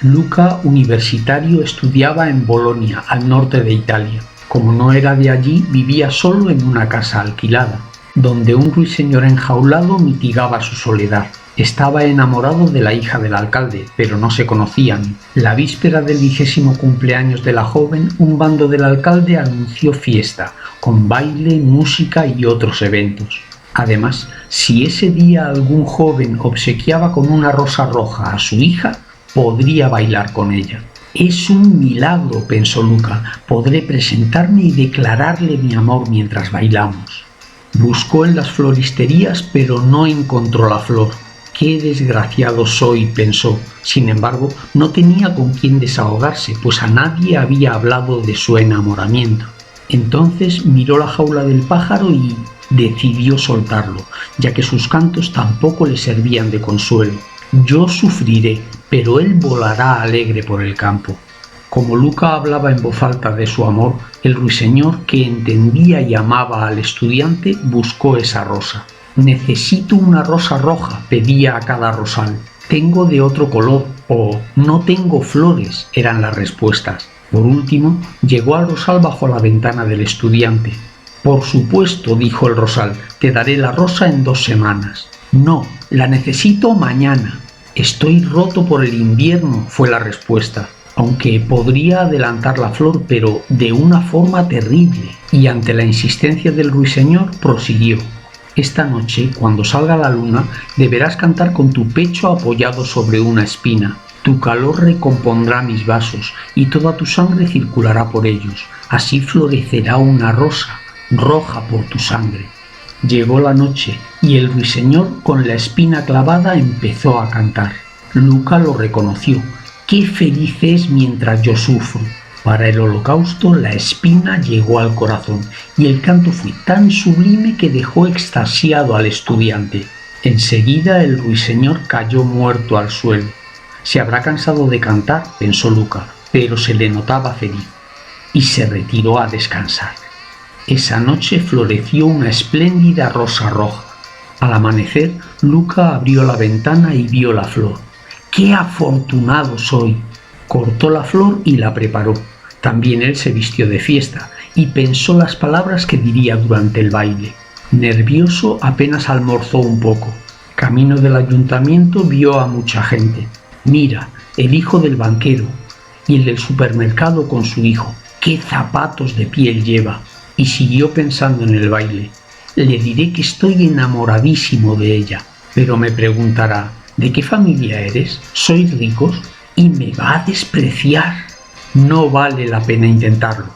Luca, universitario, estudiaba en Bolonia, al norte de Italia. Como no era de allí, vivía solo en una casa alquilada, donde un ruiseñor enjaulado mitigaba su soledad. Estaba enamorado de la hija del alcalde, pero no se conocían. La víspera del 20º cumpleaños de la joven, un bando del alcalde anunció fiesta, con baile, música y otros eventos. Además, si ese día algún joven obsequiaba con una rosa roja a su hija, podría bailar con ella. Es un milagro, pensó Luca, podré presentarme y declararle mi amor mientras bailamos. Buscó en las floristerías, pero no encontró la flor. ¡Qué desgraciado soy!, pensó. Sin embargo, no tenía con quién desahogarse, pues a nadie había hablado de su enamoramiento. Entonces miró la jaula del pájaro y decidió soltarlo, ya que sus cantos tampoco le servían de consuelo. Yo sufriré, pero él volará alegre por el campo. Como Luca hablaba en voz alta de su amor, el ruiseñor, que entendía y amaba al estudiante, buscó esa rosa. «Necesito una rosa roja», pedía a cada rosal. «Tengo de otro color» o «no tengo flores» eran las respuestas. Por último, llegó al rosal bajo la ventana del estudiante. «Por supuesto», dijo el rosal, «te daré la rosa en 2 semanas». «No, la necesito mañana». «Estoy roto por el invierno», fue la respuesta. Aunque podría adelantar la flor, pero de una forma terrible. Y ante la insistencia del ruiseñor, prosiguió. «Esta noche, cuando salga la luna, deberás cantar con tu pecho apoyado sobre una espina. Tu calor recompondrá mis vasos y toda tu sangre circulará por ellos. Así florecerá una rosa, roja por tu sangre». Llegó la noche y el ruiseñor, con la espina clavada, empezó a cantar. Luca lo reconoció. «¡Qué feliz es mientras yo sufro!». Para el holocausto la espina llegó al corazón y el canto fue tan sublime que dejó extasiado al estudiante. Enseguida el ruiseñor cayó muerto al suelo. «Se habrá cansado de cantar», pensó Luca, pero se le notaba feliz, y se retiró a descansar. Esa noche floreció una espléndida rosa roja. Al amanecer, Luca abrió la ventana y vio la flor. «¡Qué afortunado soy!». Cortó la flor y la preparó. También él se vistió de fiesta y pensó las palabras que diría durante el baile. Nervioso, apenas almorzó un poco. Camino del ayuntamiento vio a mucha gente. «Mira, el hijo del banquero y el del supermercado con su hijo. ¡Qué zapatos de piel lleva!». Y siguió pensando en el baile. «Le diré que estoy enamoradísimo de ella, pero me preguntará, ¿de qué familia eres? ¿Sois ricos? Y me va a despreciar. No vale la pena intentarlo».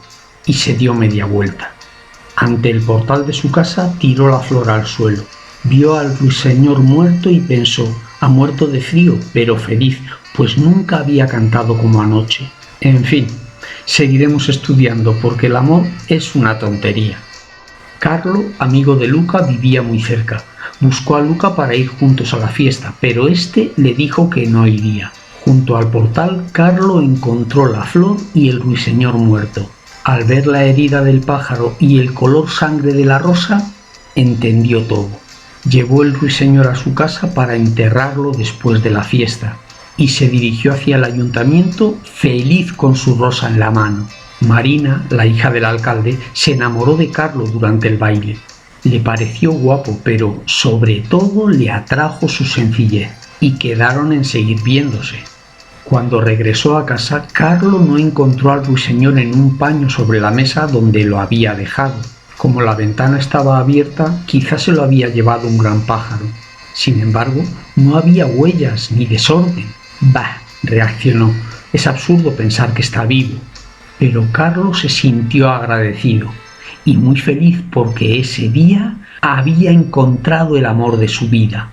Y se dio media vuelta. Ante el portal de su casa tiró la flor al suelo. Vio al ruiseñor muerto y pensó, ha muerto de frío, pero feliz, pues nunca había cantado como anoche. En fin, seguiremos estudiando porque el amor es una tontería. Carlo, amigo de Luca, vivía muy cerca. Buscó a Luca para ir juntos a la fiesta, pero este le dijo que no iría. Junto al portal, Carlo encontró la flor y el ruiseñor muerto. Al ver la herida del pájaro y el color sangre de la rosa, entendió todo. Llevó el ruiseñor a su casa para enterrarlo después de la fiesta y se dirigió hacia el ayuntamiento feliz con su rosa en la mano. Marina, la hija del alcalde, se enamoró de Carlo durante el baile. Le pareció guapo, pero sobre todo le atrajo su sencillez y quedaron en seguir viéndose. Cuando regresó a casa, Carlo no encontró al ruiseñor en un paño sobre la mesa donde lo había dejado. Como la ventana estaba abierta, quizás se lo había llevado un gran pájaro. Sin embargo, no había huellas ni desorden. «Bah», reaccionó, «es absurdo pensar que está vivo». Pero Carlo se sintió agradecido y muy feliz porque ese día había encontrado el amor de su vida.